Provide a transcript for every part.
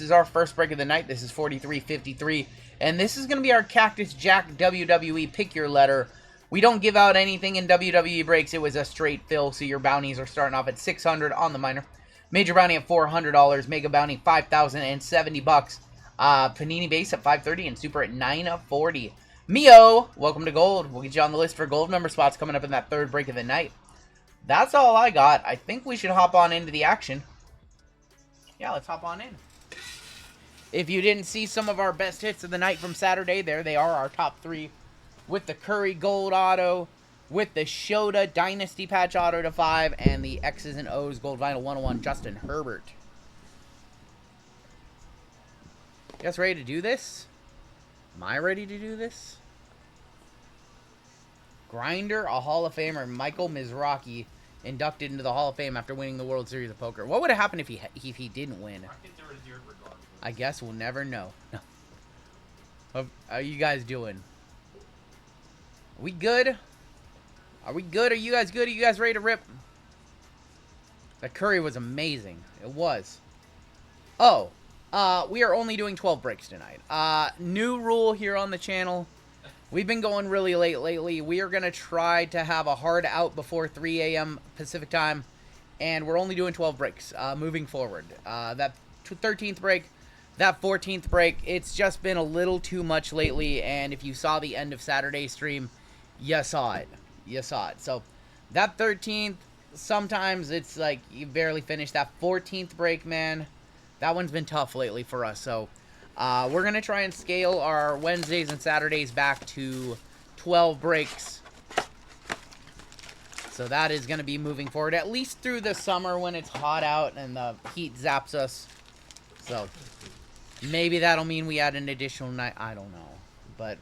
This is our first break of the night. This is 43.53. And this is going to be our Cactus Jack WWE Pick Your Letter. We don't give out anything in WWE breaks. It was a straight fill, so your bounties are starting off at $600 on the minor. Major bounty at $400. Mega bounty $5,070. Panini base at $530 and super at $940. Mio, welcome to gold. We'll get you on the list for gold member spots coming up in that third break of the night. That's all I got. I think we should hop on into the action. Yeah, let's hop on in. If you didn't see some of our best hits of the night from Saturday, there they are, our top three. With the Curry Gold Auto, with the Shota Dynasty Patch Auto to 5, and the X's and O's Gold Vinyl 101 Justin Herbert. You guys ready to do this? Am I ready to do this? Grinder, a Hall of Famer, Michael Mizrachi, inducted into the Hall of Fame after winning the World Series of Poker. What would have happened if he didn't win? I guess we'll never know. How are you guys doing? Are we good? Are we good? Are you guys good? Are you guys ready to rip? That Curry was amazing. It was. Oh, we are only doing 12 breaks tonight. New rule here on the channel. We've been going really late lately. We are going to try to have a hard out before 3 a.m. Pacific time. And we're only doing 12 breaks moving forward. That 13th break, that 14th break, it's just been a little too much lately. And if you saw the end of Saturday's stream, you saw it. You saw it. So that 13th, sometimes it's like you barely finish. That 14th break, man, that one's been tough lately for us. So we're going to try and scale our Wednesdays and Saturdays back to 12 breaks. So that is going to be moving forward, at least through the summer when it's hot out and the heat zaps us. So maybe that'll mean we add an additional night. I don't know. But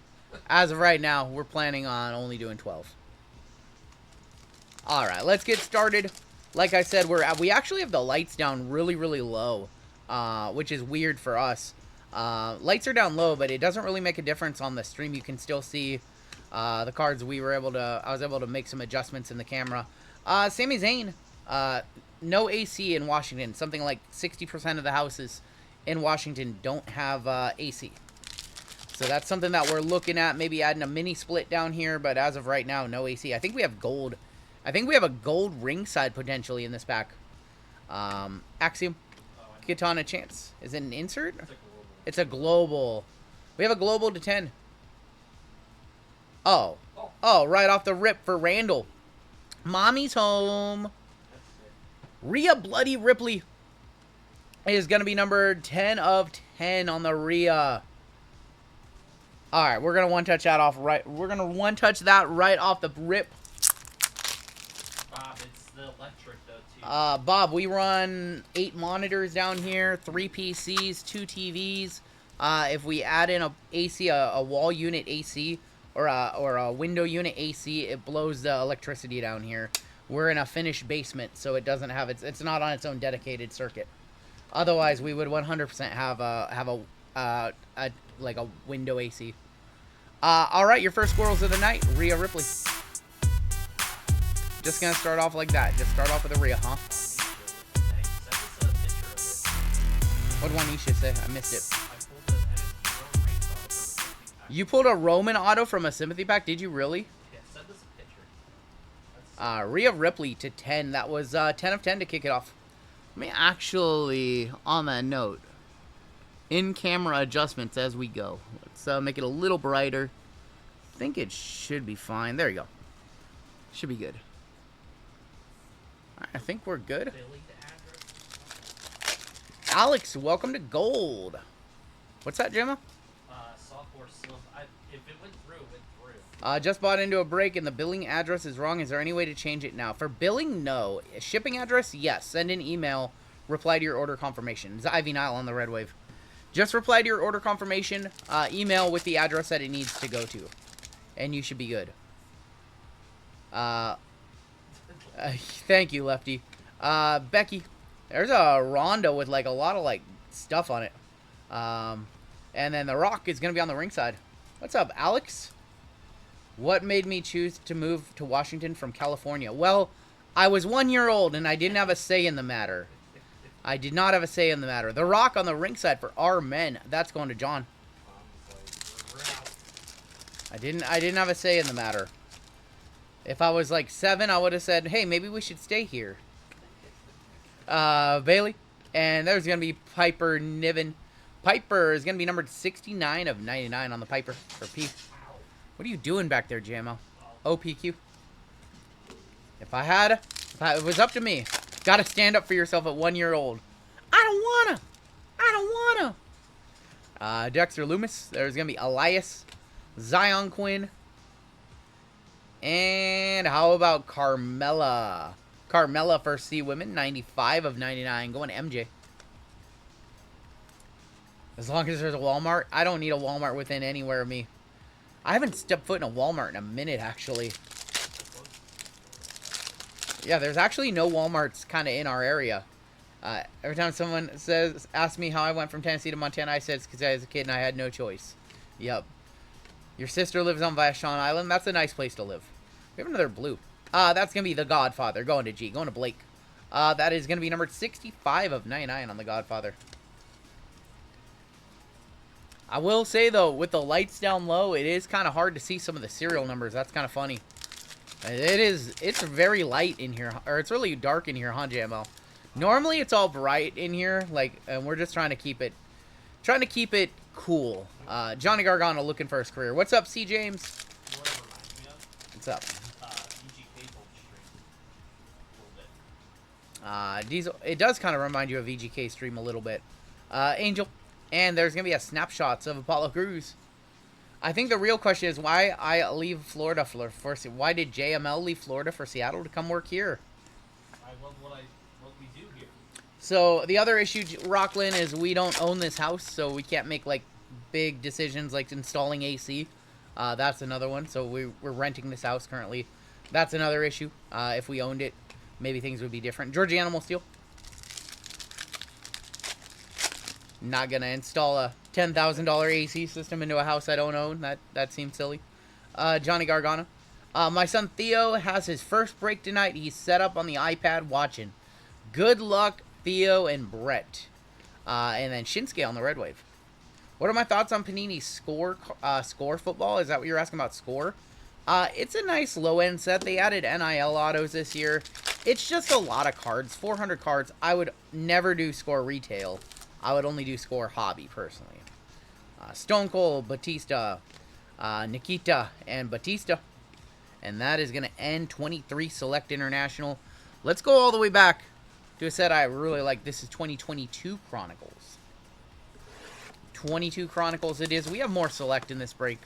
as of right now, we're planning on only doing 12. All right, let's get started. Like I said, we actually have the lights down really, really low, which is weird for us. Lights are down low, but it doesn't really make a difference on the stream. You can still see the cards. I was able to make some adjustments in the camera. Sami Zayn, no AC in Washington. Something like 60% of the houses in Washington don't have AC. So that's something that we're looking at, maybe adding a mini split down here, but as of right now, no AC. I think we have gold. I think we have a gold ringside potentially in this pack. Axiom, Katana Chance. Is it an insert? It's a global. We have a global to 10. Oh, right off the rip for Randall. Mommy's home. Rhea Bloody Ripley is going to be number 10 of 10 on the Rhea. All right, we're going to one-touch that off right. We're going to one-touch that right off the rip. Bob, it's the electric, though, too. Bob, we run 8 monitors down here, 3 PCs, 2 TVs. If we add in a AC, a wall unit AC, or a window unit AC, it blows the electricity down here. We're in a finished basement, so it doesn't have it's not on its own dedicated circuit. Otherwise, we would 100% have a window AC. All right, your first squirrels of the night, Rhea Ripley. Just gonna start off like that. Just start off with a Rhea, huh? What did Juanisha say? I missed it. You pulled a Roman auto from a sympathy pack? Did you really? Yeah, send us a picture. Rhea Ripley to 10. That was 10 of 10 to kick it off. Let me actually, on that note, in-camera adjustments as we go. Let's make it a little brighter. I think it should be fine. There you go. Should be good. All right, I think we're good. Alex, welcome to gold. What's that, Gemma? Software slip. If it went through, it went through. Just bought into a break and the billing address is wrong. Is there any way to change it now? For billing, no. Shipping address, yes. Send an email. Reply to your order confirmation. It's Ivy Nile on the Red Wave. Just reply to your order confirmation email with the address that it needs to go to. And you should be good. Thank you, Lefty. Becky, there's a Rondo with like a lot of like stuff on it. And then The Rock is going to be on the ringside. What's up, Alex? What made me choose to move to Washington from California? Well, I was 1 year old and I didn't have a say in the matter. I did not have a say in the matter. The Rock on the ringside for our men. That's going to John. We're out. I didn't have a say in the matter. If I was like 7, I would have said, hey, maybe we should stay here. Bailey. And there's going to be Piper Niven. Piper is going to be numbered 69 of 99 on the Piper for P. What are you doing back there, JMO? OPQ. If it was up to me, gotta stand up for yourself at 1 year old. I don't wanna. Dexter Loomis. There's gonna be Elias, Zion Quinn, and how about Carmella? Carmella for C Women, 95 of 99, going to MJ. As long as there's a Walmart, I don't need a Walmart within anywhere of me. I haven't stepped foot in a Walmart in a minute, actually. Yeah, there's actually no Walmarts kind of in our area. Every time someone asks me how I went from Tennessee to Montana, I said it's because I was a kid and I had no choice. Yep. Your sister lives on Vashon Island. That's a nice place to live. We have another blue. That's going to be The Godfather. Going to G. Going to Blake. That is going to be numbered 65 of 99 on The Godfather. I will say, though, with the lights down low, it is kind of hard to see some of the serial numbers. That's kind of funny. It's very light in here. Or it's really dark in here, huh, JML? Normally, it's all bright in here. And we're just trying to keep it cool. Johnny Gargano looking for his career. What's up, C. James? What's up? Diesel. It does kind of remind you of VGK stream a little bit. Angel. And there's going to be a snapshots of Apollo Crews. I think the real question is why I leave Florida for why did JML leave Florida for Seattle to come work here? I love what we do here. So the other issue, Rockland, is we don't own this house, so we can't make like big decisions like installing AC. That's another one. So we're renting this house currently. That's another issue. If we owned it, maybe things would be different. Georgie Animal Steel. Not gonna install a $10,000 AC system into a house I don't own. That seems silly. Johnny Gargano. My son Theo has his first break tonight. He's set up on the iPad watching. Good luck, Theo and Brett. And then Shinsuke on the Red Wave. What are my thoughts on Panini's score football? Is that what you're asking about, score? It's a nice low-end set. They added NIL autos this year. It's just a lot of cards. 400 cards. I would never do score retail. I would only do score hobby, personally. Stone Cold, Batista, Nikita, and Batista. And that is going to end 23 Select International. Let's go all the way back to a set I really like. This is 2022 Chronicles. 22 Chronicles it is. We have more Select in this break.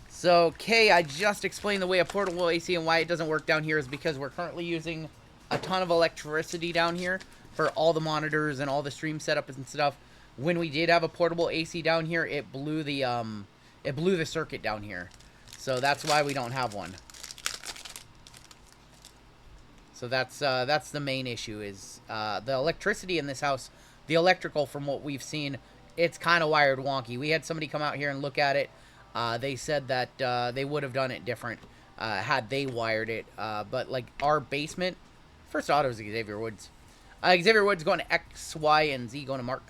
So, Kay, I just explained the way a portable AC and why it doesn't work down here is because we're currently using a ton of electricity down here for all the monitors and all the stream setup and stuff. When we did have a portable AC down here, it blew the circuit down here. So that's why we don't have one. So that's the main issue is the electricity in this house, the electrical from what we've seen, it's kind of wired wonky. We had somebody come out here and look at it. They said that they would have done it different had they wired it. But like our basement, first auto is Xavier Woods. Xavier Woods going to X, Y, and Z going to Mark.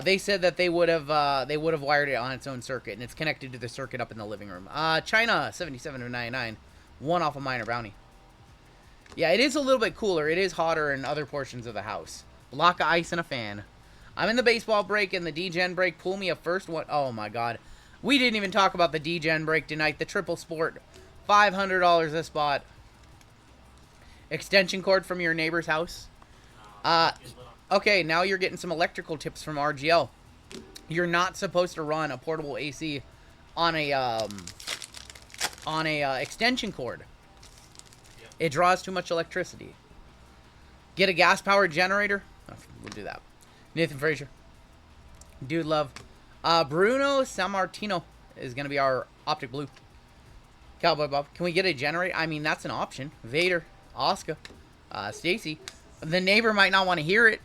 They said that they would have wired it on its own circuit, and it's connected to the circuit up in the living room. China 77 of 99, one off of minor brownie. Yeah, it is a little bit cooler. It is hotter in other portions of the house. Block of ice and a fan. I'm in the baseball break and the D-Gen break. Pull me a first one. Oh my God, we didn't even talk about the D-Gen break tonight. The triple sport, $500 a spot. Extension cord from your neighbor's house. Okay, now you're getting some electrical tips from RGL. You're not supposed to run a portable AC on a extension cord. It draws too much electricity. Get a gas-powered generator. Oh, we'll do that. Nathan Frazier. Dude love. Bruno Sammartino is going to be our optic blue. Cowboy Bob. Can we get a generator? I mean, that's an option. Vader. Oscar, Stacy. The neighbor might not want to hear it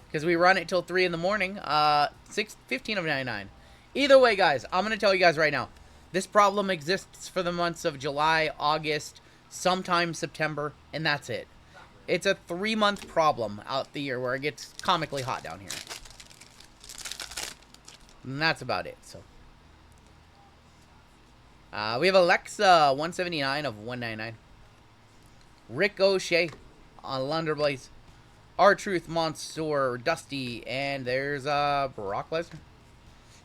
because we run it till 3 in the morning. 15 of 99. Either way, guys, I'm going to tell you guys right now. This problem exists for the months of July, August, sometime September, and that's it. It's a 3-month problem out the year where it gets comically hot down here. And that's about it, so. We have Alexa, 179 of 199. Rick O'Shea on Lunderblaze. R-Truth, Monster, Dusty, and there's Brock Lesnar.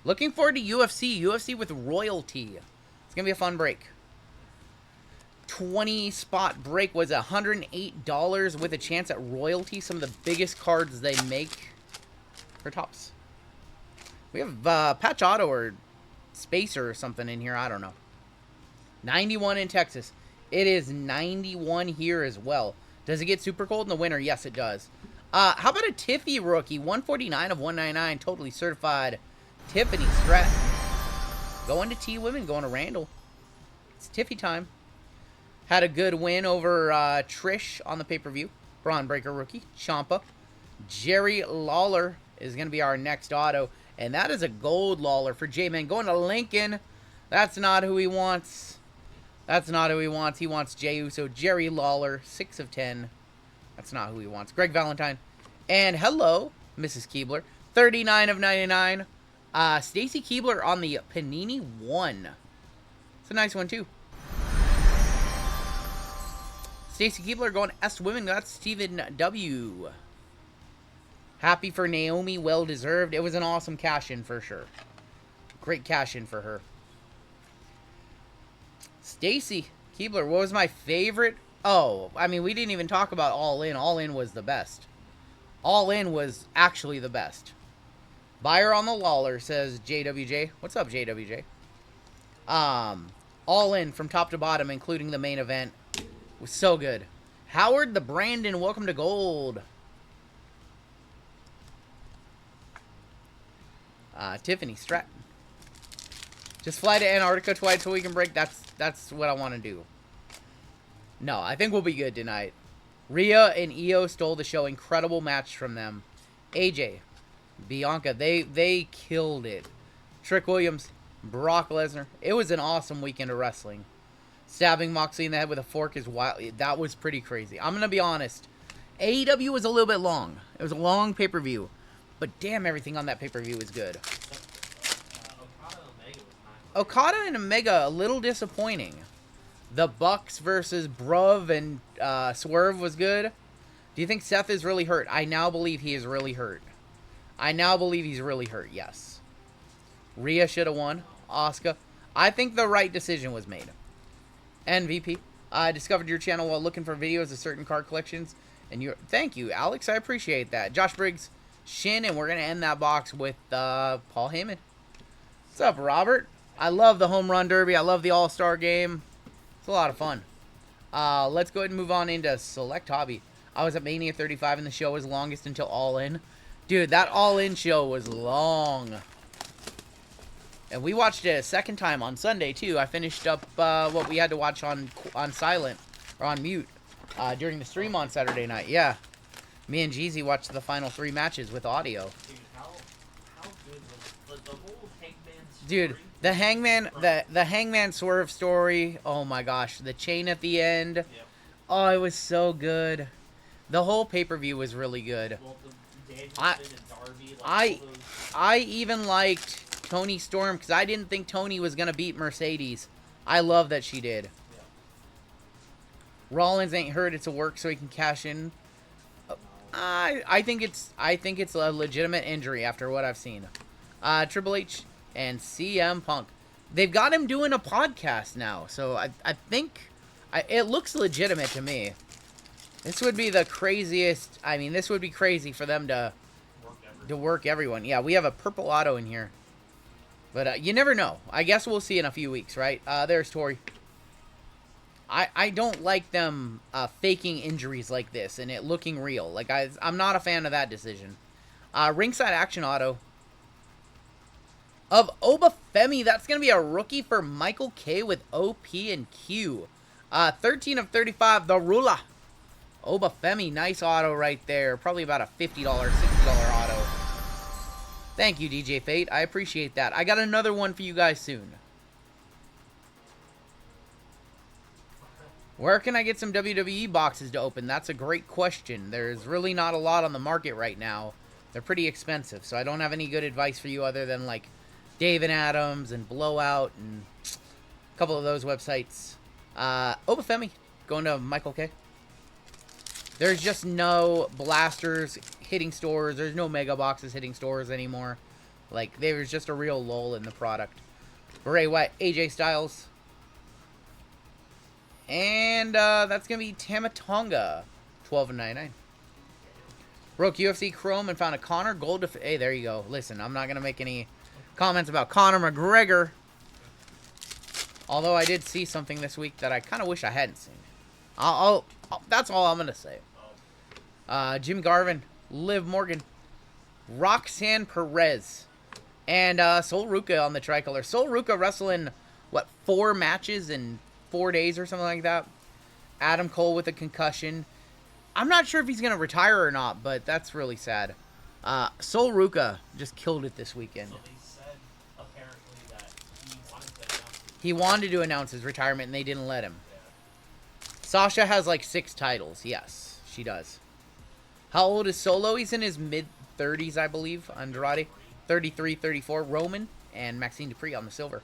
Looking forward to UFC. UFC with royalty. It's going to be a fun break. 20 spot break was $108 with a chance at royalty. Some of the biggest cards they make for tops. We have Patch Auto or Spacer or something in here. I don't know. 91 in Texas. It is 91 here as well. Does it get super cold in the winter? Yes, it does. How about a Tiffy rookie? 149 of 199. Totally certified Tiffany Stratton. Going to T-Women. Going to Randall. It's Tiffy time. Had a good win over Trish on the pay-per-view. Braun Breaker rookie. Ciampa. Jerry Lawler is going to be our next auto. And that is a gold Lawler for J-Man. Going to Lincoln. That's not who he wants. That's not who he wants. He wants Jey Uso. Jerry Lawler. 6 of 10. That's not who he wants. Greg Valentine. And hello, Mrs. Keebler. 39 of 99. Stacy Keebler on the Panini 1. It's a nice one, too. Stacy Keebler going to S Women. That's Stephen W. Happy for Naomi. Well deserved. It was an awesome cash-in for sure. Great cash-in for her. Stacy Keebler. What was my favorite? Oh, I mean, we didn't even talk about All In. All In was the best. All In was actually the best. Buyer on the Lawler, says JWJ. What's up, JWJ? All In from top to bottom, including the main event. Was so good. Howard the Brandon, welcome to gold. Tiffany Stratton. Just fly to Antarctica twice so we can break. That's what I want to do. No, I think we'll be good tonight. Rhea and Io stole the show. Incredible match from them. AJ, Bianca, they killed it. Trick Williams, Brock Lesnar. It was an awesome weekend of wrestling. Stabbing Moxley in the head with a fork is wild. That was pretty crazy. I'm going to be honest. AEW was a little bit long. It was a long pay-per-view. But damn, everything on that pay-per-view was good. Okada and Omega, a little disappointing. The Bucks versus Bruv and Swerve was good. Do you think Seth is really hurt? I now believe he is really hurt. I now believe he's really hurt, yes. Rhea should have won. Asuka. I think the right decision was made. MVP. I discovered your channel while looking for videos of certain card collections. And you thank you, Alex. I appreciate that. Josh Briggs, Shin, and we're going to end that box with Paul Heyman. What's up, Robert? I love the Home Run Derby. I love the All-Star Game. It's a lot of fun. Let's go ahead and move on into Select Hobby. I was at Mania 35 and the show was longest until All In. Dude, that All In show was long. And we watched it a second time on Sunday, too. I finished up what we had to watch on silent, or on mute, during the stream on Saturday night. Yeah. Me and Jeezy watched the final 3 matches with audio. Dude, how good was the whole Hangman story? Dude, the Hangman Swerve story. Oh my gosh, the chain at the end. Yep. Oh, it was so good. The whole pay-per-view was really good. Well, the Danielson and Darby, like all those... I even liked Toni Storm because I didn't think Toni was gonna beat Mercedes. I love that she did. Yeah. Rollins ain't hurt. It's a work so he can cash in. I think it's a legitimate injury after what I've seen. Triple H and CM Punk. They've got him doing a podcast now, so I think it looks legitimate to me. This would be the craziest. I mean, this would be crazy for them to work everyone. Yeah, we have a purple auto in here. But you never know. I guess we'll see in a few weeks, right? There's Tori. I don't like them faking injuries like this and it looking real. Like, I'm not a fan of that decision. Ringside Action Auto of Obafemi. That's going to be a rookie for Michael K with OP and Q. 13 of 35, the Rula. Obafemi, nice auto right there. Probably about a $50, $60 auto. Thank you, DJ Fate. I appreciate that. I got another one for you guys soon. Where can I get some WWE boxes to open? That's a great question. There's really not a lot on the market right now. They're pretty expensive, so I don't have any good advice for you other than like Dave and Adams and Blowout and a couple of those websites. Obafemi, going to Michael K. There's just no blasters hitting stores. There's no mega boxes hitting stores anymore. Like, there's just a real lull in the product. Bray Wyatt, AJ Styles. And that's going to be Tamatonga, $12.99. Broke UFC Chrome and found a Conor Gold. Hey, there you go. Listen, I'm not going to make any comments about Conor McGregor. Although I did see something this week that I kind of wish I hadn't seen. That's all I'm going to say. Jim Garvin, Liv Morgan, Roxanne Perez, and Sol Ruka on the tricolor. Sol Ruka wrestling, what, 4 matches in 4 days or something like that? Adam Cole with a concussion. I'm not sure if he's going to retire or not, but that's really sad. Sol Ruka just killed it this weekend. So they said apparently that he wanted to announce his retirement, and they didn't let him. Yeah. Sasha has like 6 titles. Yes, she does. How old is Solo? He's in his mid-30s, I believe. Andrade, 33, 34. Roman and Maxine Dupree on the silver.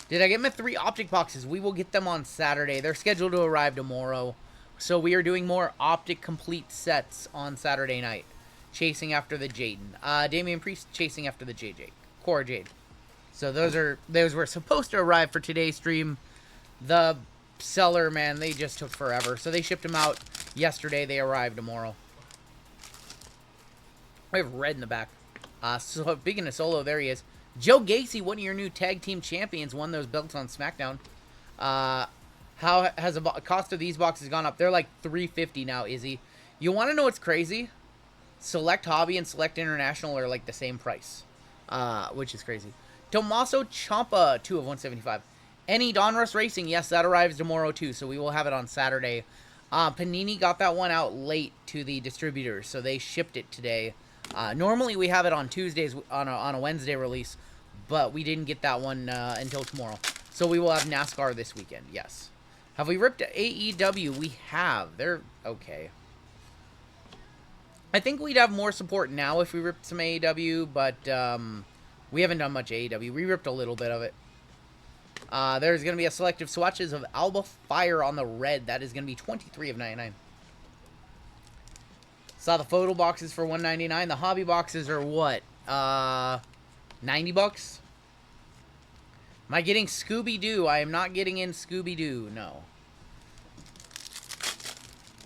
Did I get my 3 optic boxes? We will get them on Saturday. They're scheduled to arrive tomorrow. So we are doing more optic complete sets on Saturday night. Chasing after the Jaden. Damian Priest chasing after the JJ. Cora Jade. So those were supposed to arrive for today's stream. The seller, man, they just took forever. So they shipped them out yesterday. They arrived tomorrow. I have red in the back. So speaking of Solo, there he is. Joe Gacy, one of your new tag team champions, won those belts on SmackDown. How has the cost of these boxes gone up? They're like $350 now, Izzy. You want to know what's crazy? Select Hobby and Select International are like the same price, which is crazy. Tommaso Ciampa, 2 of 175. Any Donruss Racing, yes, that arrives tomorrow too, so we will have it on Saturday. Panini got that one out late to the distributors, so they shipped it today. Normally we have it on Tuesdays on a Wednesday release, but we didn't get that one until tomorrow. So we will have NASCAR this weekend, yes. Have we ripped AEW? We have. They're okay. I think we'd have more support now if we ripped some AEW, but we haven't done much AEW. We ripped a little bit of it. There's going to be a selective swatches of Alba Fire on the red. That is going to be 23 of 99. Saw the photo boxes for $1.99. The hobby boxes are what? 90 bucks? Am I getting Scooby-Doo? I am not getting in Scooby-Doo. No.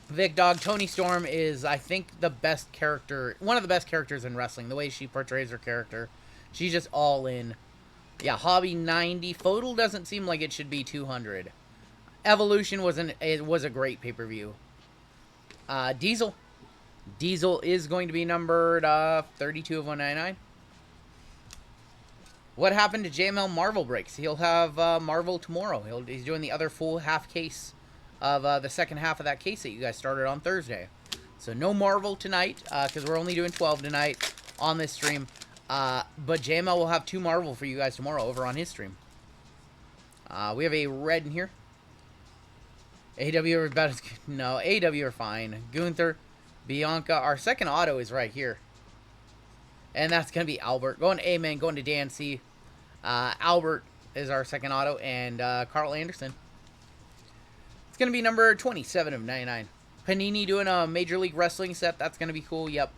Vic Dog, Toni Storm is, I think, the best character, one of the best characters in wrestling. The way she portrays her character. She's just all in. Yeah, hobby 90. Photo doesn't seem like it should be 200. Evolution was a great pay-per-view. Diesel. Diesel is going to be numbered 32 of 199. What happened to JML Marvel breaks? He'll have Marvel tomorrow. He's doing the other full half case of the second half of that case that you guys started on Thursday. So no Marvel tonight because we're only doing 12 tonight on this stream. But JML will have 2 Marvel for you guys tomorrow over on his stream. We have a red in here. AW are about as good. No, AW are fine. Gunther, Bianca. Our second auto is right here. And that's going to be Albert. Going to Amen. Going to Dan C. Albert is our second auto. And Carl Anderson. It's going to be number 27 of 99. Panini doing a Major League Wrestling set. That's going to be cool. Yep.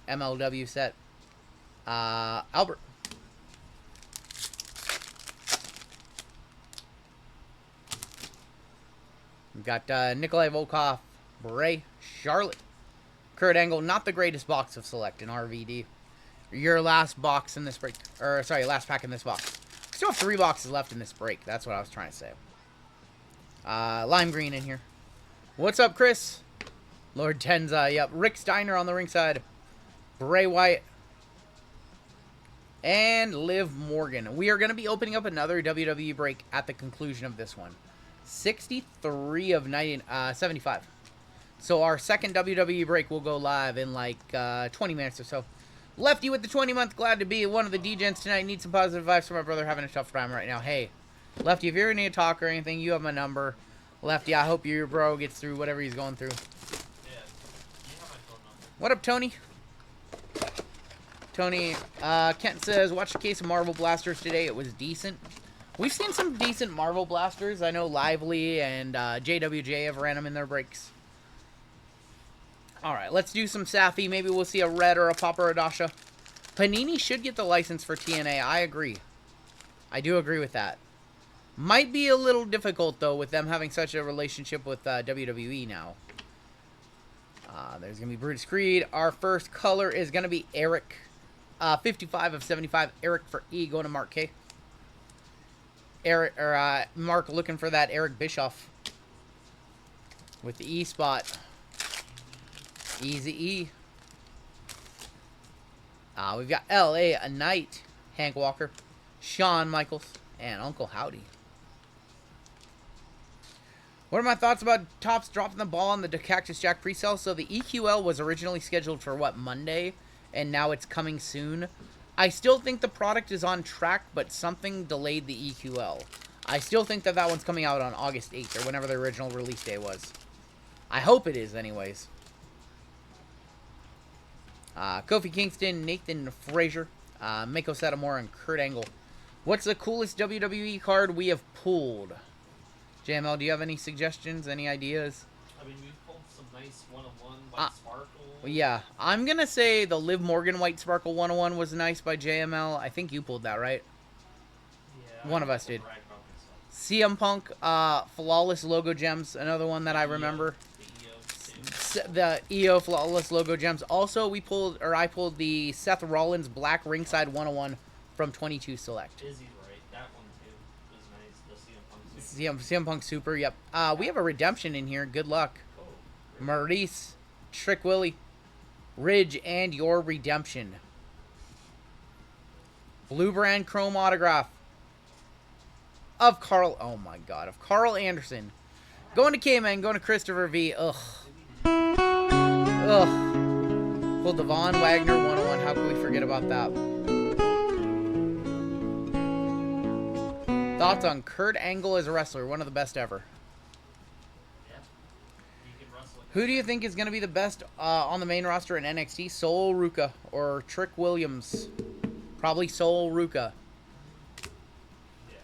MLW set. Albert. We've got Nikolai Volkov, Bray, Charlotte, Kurt Angle. Not the greatest box of select in RVD. Your last box in this break. Or, sorry, last pack in this box. Still have 3 boxes left in this break. That's what I was trying to say. Lime green in here. What's up, Chris? Lord Tenza. Yep. Rick Steiner on the ringside. Bray Wyatt. And Liv Morgan. We are going to be opening up another WWE break at the conclusion of this one. 63 of 75. So our second WWE break will go live in like 20 minutes or so. Lefty with the 20 month. Glad to be one of the DGens tonight. Need some positive vibes from my brother having a tough time right now. Hey, Lefty, if you ever need to talk or anything, you have my number. Lefty, I hope your bro gets through whatever he's going through. Yeah. You have my phone number. What up, Tony? Tony, Kent says, watch the case of Marvel Blasters today. It was decent. We've seen some decent Marvel Blasters. I know Lively and JWJ have ran them in their breaks. All right, let's do some Safi. Maybe we'll see a red or a Papa or a Dasha. Panini should get the license for TNA. I agree. I do agree with that. Might be a little difficult, though, with them having such a relationship with WWE now. There's going to be Brutus Creed. Our first color is going to be Eric. 55 of 75. Eric for E, going to Mark K. Eric, or Mark looking for that Eric Bischoff. With the E spot. Easy E. We've got L.A. A Knight. Hank Walker. Shawn Michaels. And Uncle Howdy. What are my thoughts about Topps dropping the ball on the Cactus Jack pre-sale? So the EQL was originally scheduled for, what, Monday? And now it's coming soon. I still think the product is on track, but something delayed the EQL. I still think that one's coming out on August 8th, or whenever the original release day was. I hope it is, anyways. Kofi Kingston, Nathan Frazier, Mako Satomura, and Kurt Angle. What's the coolest WWE card we have pulled? JML, do you have any suggestions, any ideas? I mean, we've pulled some nice one-on-one white sparkle. Yeah, I'm going to say the Liv Morgan White Sparkle 101 was nice by JML. I think you pulled that, right? Yeah. One of us did. CM Punk, Flawless Logo Gems, another one that I remember. The EO Flawless Logo Gems. Also, I pulled the Seth Rollins Black Ringside 101 from 22 Select. Izzy's right. That one, too, was nice. The CM Punk Super. CM Punk Super, yep. We have a redemption in here. Good luck. Oh, Maurice, Trick Willie, Ridge, and your redemption. Blue Brand Chrome Autograph of Carl. Oh my God, of Carl Anderson. Going to K-Man, going to Christopher V. Ugh. Ugh. Pulled the Von Wagner 101. How can we forget about that? Thoughts on Kurt Angle as a wrestler? One of the best ever. yeah. You can wrestle. Who do you think is going to be the best on the main roster in NXT? Sol Ruka or Trick Williams? Probably Sol Ruka. Yeah.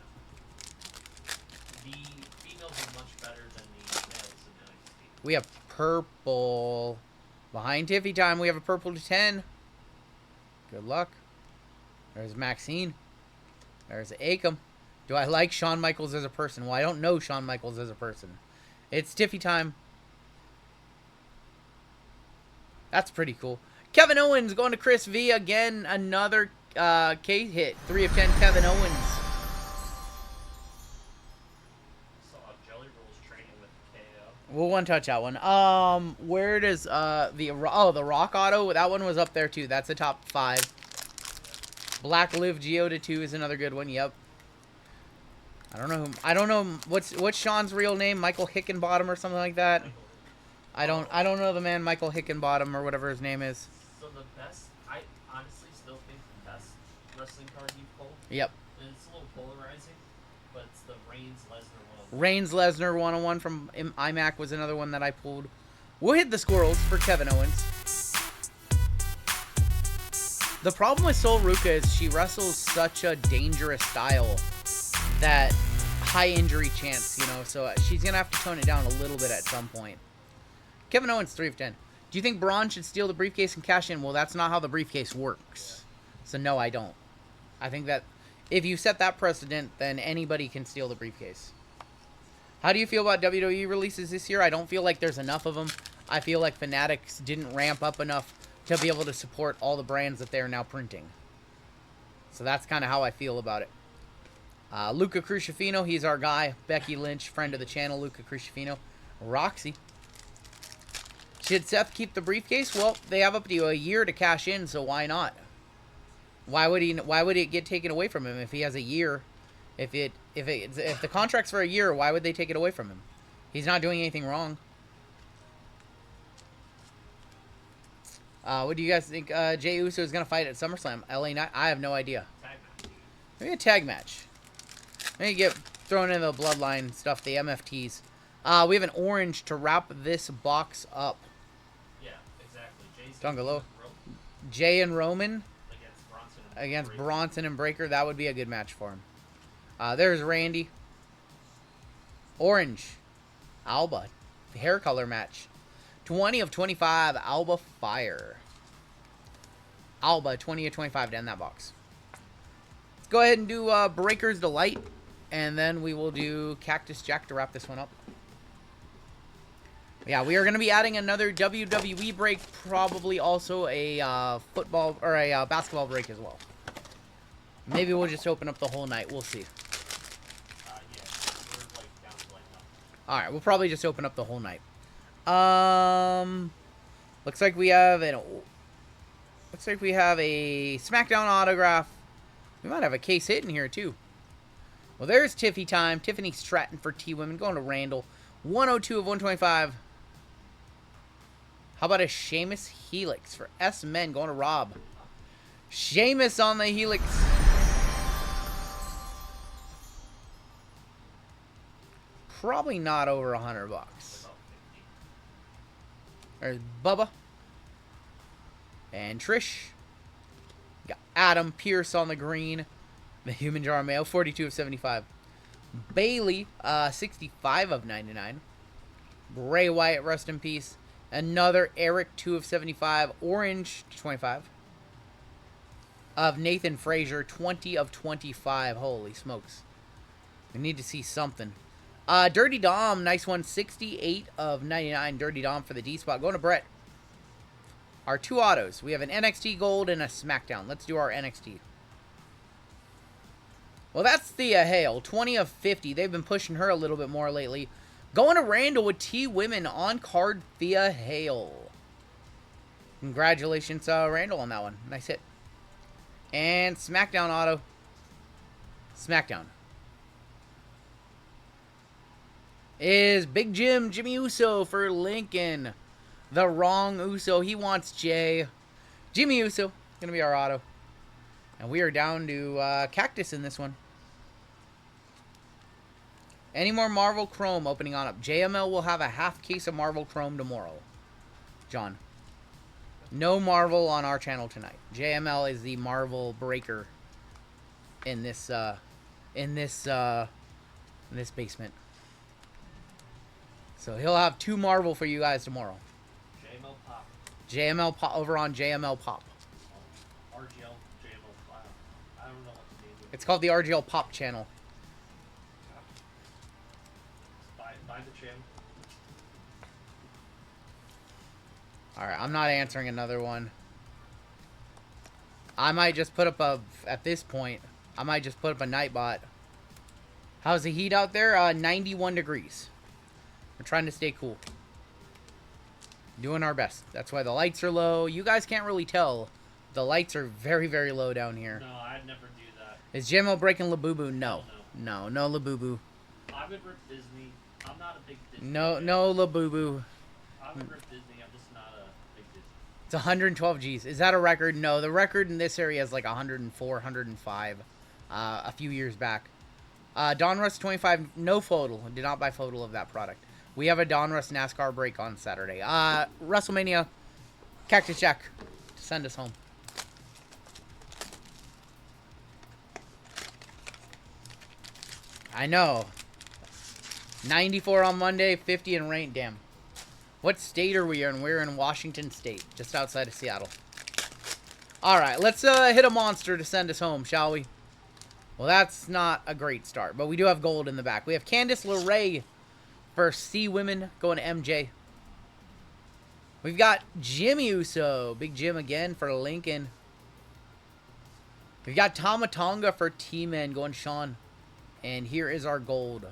The females are much better than the males in NXT. We have purple. Behind Tiffy time, we have a purple to 10. Good luck. There's Maxine. There's Akam. Do I like Shawn Michaels as a person? Well, I don't know Shawn Michaels as a person. It's Tiffy time. That's pretty cool. Kevin Owens going to Chris V. Again, another K hit. 3 of 10, Kevin Owens. Saw Jelly Rolls training with KO. We'll one touch that one. Where does the Rock Auto? That one was up there too. That's a top 5. Black Liv Geo to 2 is another good one. Yep. I don't know what's Sean's real name. Michael Hickenbottom or something like that. I don't know the man Michael Hickenbottom or whatever his name is. So the best, I honestly still think the best wrestling card you pulled. Yep. And it's a little polarizing, but it's the Reigns Lesnar 101. Reigns Lesnar 101 from iMac was another one that I pulled. We'll hit the squirrels for Kevin Owens. The problem with Sol Ruka is she wrestles such a dangerous style that high injury chance, so she's going to have to tone it down a little bit at some point. Kevin Owens, 3 of 10. Do you think Braun should steal the briefcase and cash in? Well, that's not how the briefcase works. So, no, I don't. I think that if you set that precedent, then anybody can steal the briefcase. How do you feel about WWE releases this year? I don't feel like there's enough of them. I feel like Fanatics didn't ramp up enough to be able to support all the brands that they're now printing. So that's kind of how I feel about it. Luca Crucifino, he's our guy. Becky Lynch, friend of the channel, Luca Crucifino. Roxy. Should Seth keep the briefcase? Well, they have up to a year to cash in, so why not? Why would it get taken away from him if he has a year? If the contract's for a year, why would they take it away from him? He's not doing anything wrong. What do you guys think? Jey Uso is gonna fight at SummerSlam. LA Knight. I have no idea. Tag match. Maybe a tag match. Maybe get throwing in the bloodline stuff, the MFTs. We have an orange to wrap this box up. Yeah, exactly. Dungalo. Jay and Roman against Bronson and Breaker. That would be a good match for him. There's Randy. Orange. Alba. The hair color match. 20 of 25. Alba Fire. Alba, 20 of 25 to end that box. Let's go ahead and do Breaker's Delight. And then we will do Cactus Jack to wrap this one up. Yeah, we are going to be adding another WWE break. Probably also a football or a basketball break as well. Maybe we'll just open up the whole night. We'll see. Yeah, we're like down to like nothing. All right, we'll probably just open up the whole night. Looks like we have a SmackDown autograph. We might have a case hit in here too. Well, there's Tiffy time. Tiffany Stratton for T Women going to Randall. 102 of 125. How about a Sheamus Helix for S Men going to Rob? Sheamus on the Helix. Probably not over $100. There's Bubba. And Trish. Got Adam Pierce on the green. The Human Jar Mayo, 42 of 75. Bailey, 65 of 99. Bray Wyatt, rest in peace. Another Eric, 2 of 75. Orange, 25. Of Nathan Frazier, 20 of 25. Holy smokes. We need to see something. Dirty Dom, nice one. 68 of 99. Dirty Dom for the D spot. Going to Brett. Our two autos. We have an NXT Gold and a SmackDown. Let's do our NXT. Well, that's Thea Hale. 20 of 50. They've been pushing her a little bit more lately. Going to Randall with T Women on card Thea Hale. Congratulations, Randall, on that one. Nice hit. And SmackDown auto. SmackDown. Is Big Jim, Jimmy Uso for Lincoln. The wrong Uso. He wants Jay. Jimmy Uso. Going to be our auto. And we are down to Cactus in this one. Any more Marvel Chrome opening on up? JML will have a half case of Marvel Chrome tomorrow. John. No Marvel on our channel tonight. JML is the Marvel breaker in this basement. So he'll have 2 Marvel for you guys tomorrow. JML Pop. JML Pop over on JML Pop. RGL JML Pop. I don't know what the name is. It's called the RGL Pop channel. Buy the channel. Alright, I'm not answering another one. I might just put up at this point, I might just put up a Nightbot. How's the heat out there? 91 degrees. We're trying to stay cool. Doing our best. That's why the lights are low. You guys can't really tell. The lights are very, very low down here. No, I'd never do that. Is JMO breaking Labubu? No. No Labubu. I would rip Disney. I'm not a big Disney No, fan. no Labubu. I would rip Disney. I'm just not a big Disney. It's 112 Gs. Is that a record? No, the record in this area is like 104, 105 a few years back. Donruss 25, no photo. Did not buy photo of that product. We have a Donruss NASCAR break on Saturday. WrestleMania, Cactus Jack, send us home. I know. 94 on Monday, 50 in rain. Damn. What state are we in? We're in Washington State, just outside of Seattle. All right, let's hit a monster to send us home, shall we? Well, that's not a great start, but we do have gold in the back. We have Candice LeRae for C Women going to MJ. We've got Jimmy Uso, Big Jim again for Lincoln. We've got Tama Tonga for T-Men going to Sean. And here is our gold.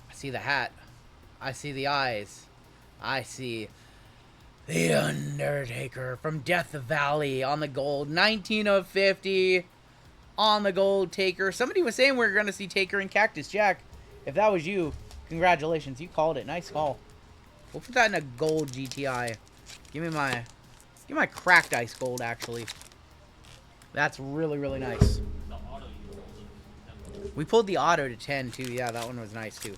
I see the hat. I see the eyes. I see The Undertaker from Death Valley on the gold. 19 of 50 on the gold Taker. Somebody was saying we were going to see Taker and Cactus Jack. If that was you, congratulations. You called it. Nice call. We'll put that in a gold GTI. Give me my cracked ice gold, actually. That's really, really nice. The auto you rolled We pulled the auto to 10 too. Yeah, that one was nice too.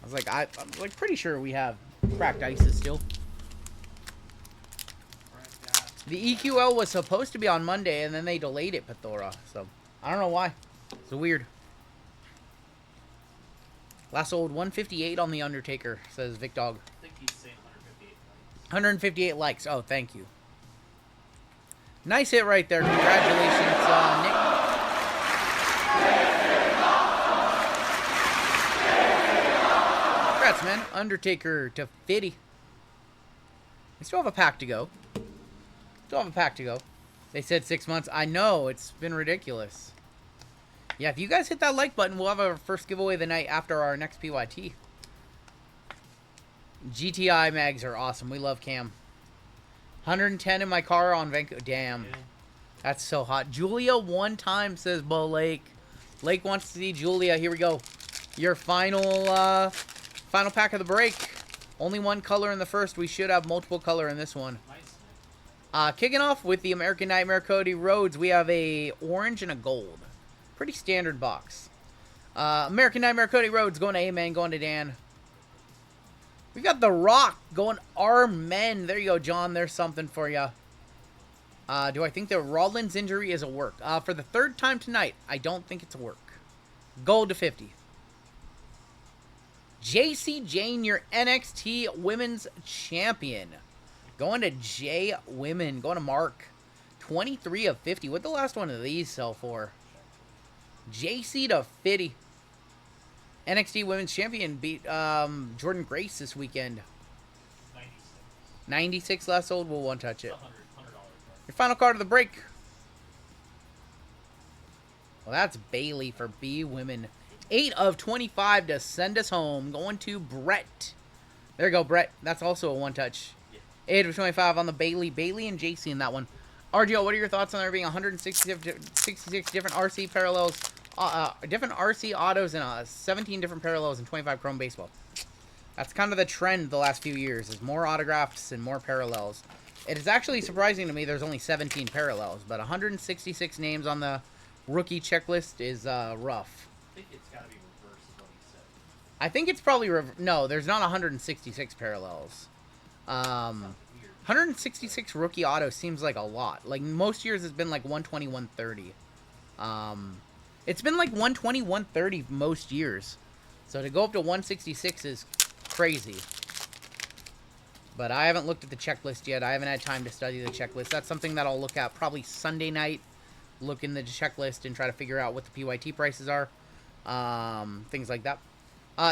I was like, I'm like pretty sure we have cracked ices still. The EQL was supposed to be on Monday, and then they delayed it, Pathora. So, I don't know why. It's weird. Last sold 158 on The Undertaker, says Vic Dog. I think he's saying 158 likes. 158 likes. Oh, thank you. Nice hit right there. Congratulations, Nick. Congrats, man. Undertaker to 50. We still have a pack to go. Still have a pack to go. They said 6 months. I know. It's been ridiculous. Yeah, if you guys hit that like button, we'll have our first giveaway the night after our next PYT. GTI mags are awesome. We love Cam. 110 in my car on Vancouver. Damn. That's so hot. Julia one time, says Bo Lake. Lake wants to see Julia. Here we go. Your final pack of the break. Only one color in the first. We should have multiple color in this one. Kicking off with the American Nightmare Cody Rhodes, we have a orange and a gold. Pretty standard box. American Nightmare Cody Rhodes going to A-Man, going to Dan. We got The Rock going R-Men. There you go, John. There's something for you. Do I think that Rollins' injury is a work? For the third time tonight, I don't think it's a work. Gold to 50. JC Jane, your NXT Women's Champion. Going to J Women. Going to Mark. 23 of 50. What'd the last one of these sell for? JC to 50. NXT Women's Champion beat Jordan Grace this weekend. 96 last sold. We'll one touch it. $100 Your final card of the break. Well, that's Bailey for B Women. 8 of 25 to send us home. Going to Brett. There you go, Brett. That's also a one touch. 8 of 25 on the Bailey. Bailey and JC in that one. RGL, what are your thoughts on there being 166 different RC parallels, different RC autos, and 17 different parallels and 25 chrome baseball? That's kind of the trend the last few years, is more autographs and more parallels. It is actually surprising to me there's only 17 parallels, but 166 names on the rookie checklist is rough. I think it's got to be reversed, is what he said. I think it's probably... No, there's not 166 parallels. 166 rookie auto seems like a lot. Like, most years it's been like 120, 130. It's been like 120, 130 most years. So to go up to 166 is crazy. But I haven't looked at the checklist yet. I haven't had time to study the checklist. That's something that I'll look at probably Sunday night. Look in the checklist and try to figure out what the PYT prices are. Things like that.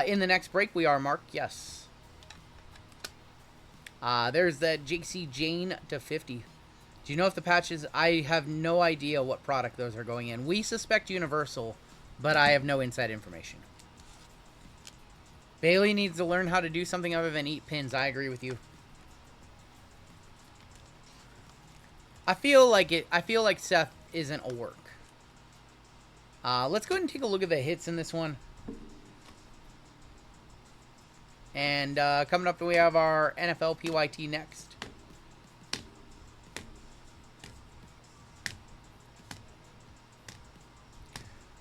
In the next break, we are, Mark. Yes. There's that JC Jane to 50. Do you know if the patches... I have no idea what product those are going in. We suspect Universal, but I have no inside information. Bailey needs to learn how to do something other than eat pins. I agree with you. I feel like Seth isn't a work. Let's go ahead and take a look at the hits in this one. And coming up, we have our NFL PYT next.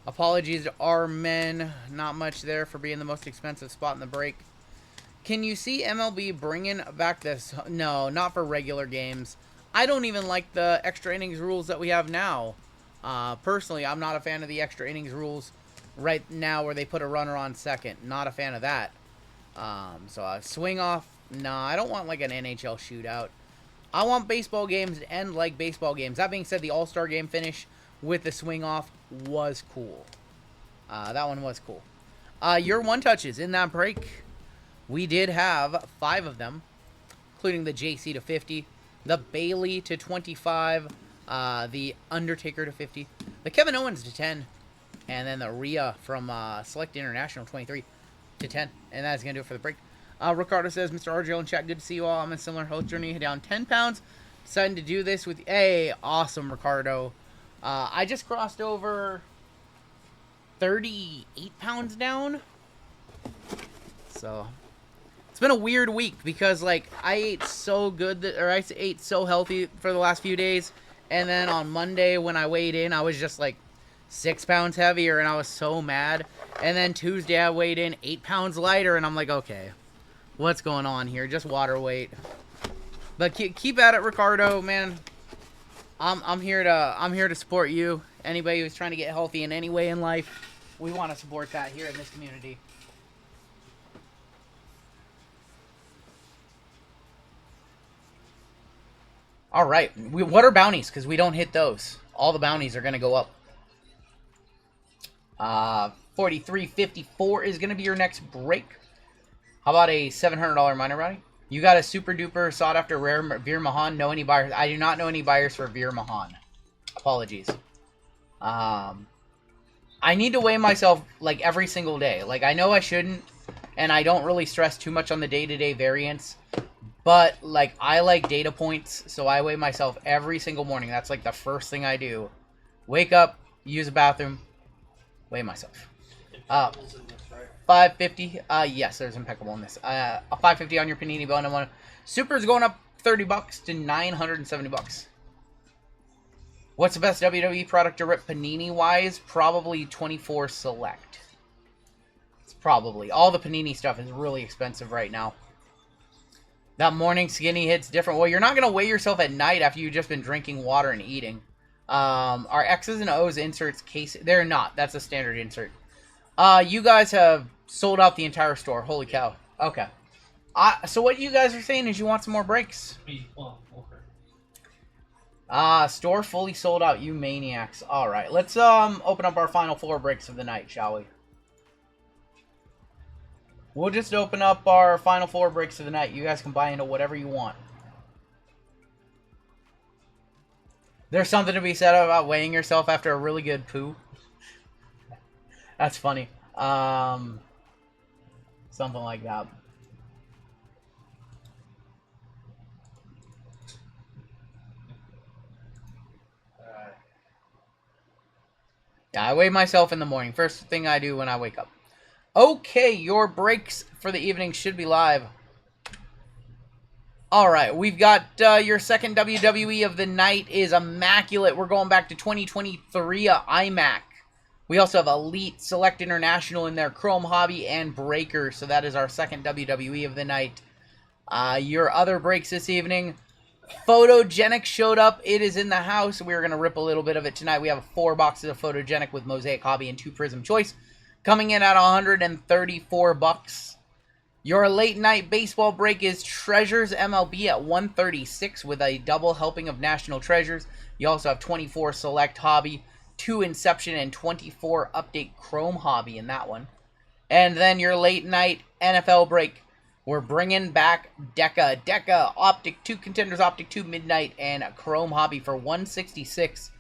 Apologies to our men. Not much there for being the most expensive spot in the break. Can you see MLB bringing back this? No, not for regular games. I don't even like the extra innings rules that we have now. Personally, I'm not a fan of the extra innings rules right now where they put a runner on second. Not a fan of that. So a swing off, no, I don't want like an NHL shootout. I want baseball games to end like baseball games. That being said, the All-Star game finish with the swing off was cool. That one was cool. Your one touches in that break, we did have 5 of them, including the JC to 50, the Bailey to 25, the Undertaker to 50, the Kevin Owens to 10, and then the Rhea from Select International 23 to 10. And that's going to do it for the break. Ricardo says, Mr. RGL in chat, good to see you all. I'm in a similar health journey, down 10 pounds. Deciding to do this with... Hey, awesome, Ricardo. I just crossed over 38 pounds down. So, it's been a weird week because, like, I ate so good, I ate so healthy for the last few days. And then on Monday when I weighed in, I was just, like, 6 pounds heavier, and I was so mad. And then Tuesday I weighed in 8 pounds lighter, and I'm like, okay, what's going on here? Just water weight. But keep at it, Ricardo, man. I'm here to support you. Anybody who's trying to get healthy in any way in life, we want to support that here in this community. All right, what are bounties? Because we don't hit those. All the bounties are going to go up. 43.54 is going to be your next break. How about a $700 minor bounty? You got a super duper sought after rare Veer Mahan. Know any buyers? I do not know any buyers for Veer Mahan. Apologies. I need to weigh myself like every single day. Like, I know I shouldn't, and I don't really stress too much on the day-to-day variance. But, like, I like data points, so I weigh myself every single morning. That's, like, the first thing I do. Wake up, use a bathroom, weigh myself. 550. Yes, there's impeccable in this. A 550 on your Panini Bone. Super's going up $30 to $970. What's the best WWE product to rip Panini-wise? Probably 24 Select. It's probably. All the Panini stuff is really expensive right now. That morning skinny hits different. Well, you're not going to weigh yourself at night after you've just been drinking water and eating. Our X's and O's inserts case... They're not. That's a standard insert. You guys have sold out the entire store. Holy cow. Okay. So what you guys are saying is you want some more breaks? Store fully sold out, you maniacs. Alright, let's open up our final 4 breaks of the night, shall we? We'll just open up our final 4 breaks of the night. You guys can buy into whatever you want. There's something to be said about weighing yourself after a really good poo. That's funny. Something like that. Yeah, I weigh myself in the morning. First thing I do when I wake up. Okay, your breaks for the evening should be live. Alright, we've got your second WWE of the night is Immaculate. We're going back to 2023 iMac. We also have Elite, Select International in there, Chrome Hobby, and Breaker. So that is our second WWE of the night. Your other breaks this evening. Photogenic showed up. It is in the house. We're going to rip a little bit of it tonight. We have 4 boxes of Photogenic with Mosaic Hobby and 2 Prism Choice. Coming in at $134. Your late night baseball break is Treasures MLB at $136 with a double helping of National Treasures. You also have 24 Select Hobby, 2 Inception, and 24 Update Chrome Hobby in that one. And then your late night NFL break, we're bringing back Deca, Optic 2 Contenders, Optic 2 Midnight, and Chrome Hobby for $166.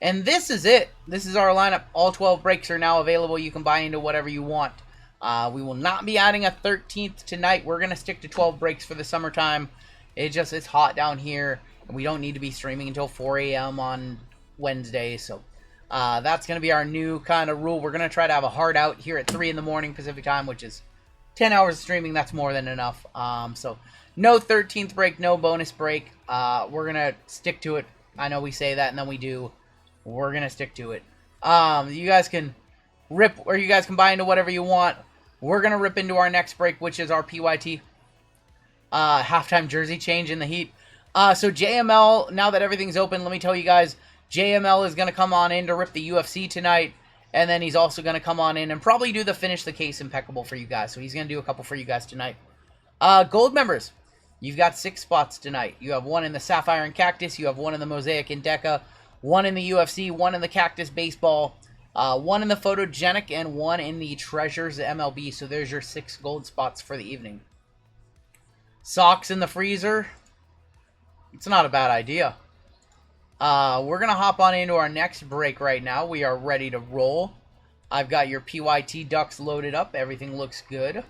And this is it. This is our lineup. All 12 breaks are now available. You can buy into whatever you want. We will not be adding a 13th tonight. We're going to stick to 12 breaks for the summertime. It's hot down here. And we don't need to be streaming until 4 a.m. on Wednesday. So that's going to be our new kind of rule. We're going to try to have a hard out here at 3 in the morning Pacific time, which is 10 hours of streaming. That's more than enough. So no 13th break, no bonus break. We're going to stick to it. I know we say that and then we do. We're going to stick to it. You guys can rip, or you guys can buy into whatever you want. We're going to rip into our next break, which is our PYT. Halftime jersey change in the heat. So JML, now that everything's open, let me tell you guys, JML is going to come on in to rip the UFC tonight. And then he's also going to come on in and probably do the finish the case impeccable for you guys. So he's going to do a couple for you guys tonight. Gold members, you've got 6 spots tonight. You have 1 in the Sapphire and Cactus. You have 1 in the Mosaic and Deca. 1 in the UFC, 1 in the Cactus Baseball, 1 in the Photogenic, and 1 in the Treasures MLB. So there's your 6 gold spots for the evening. Socks in the freezer. It's not a bad idea. We're going to hop on into our next break right now. We are ready to roll. I've got your PYT ducks loaded up. Everything looks good.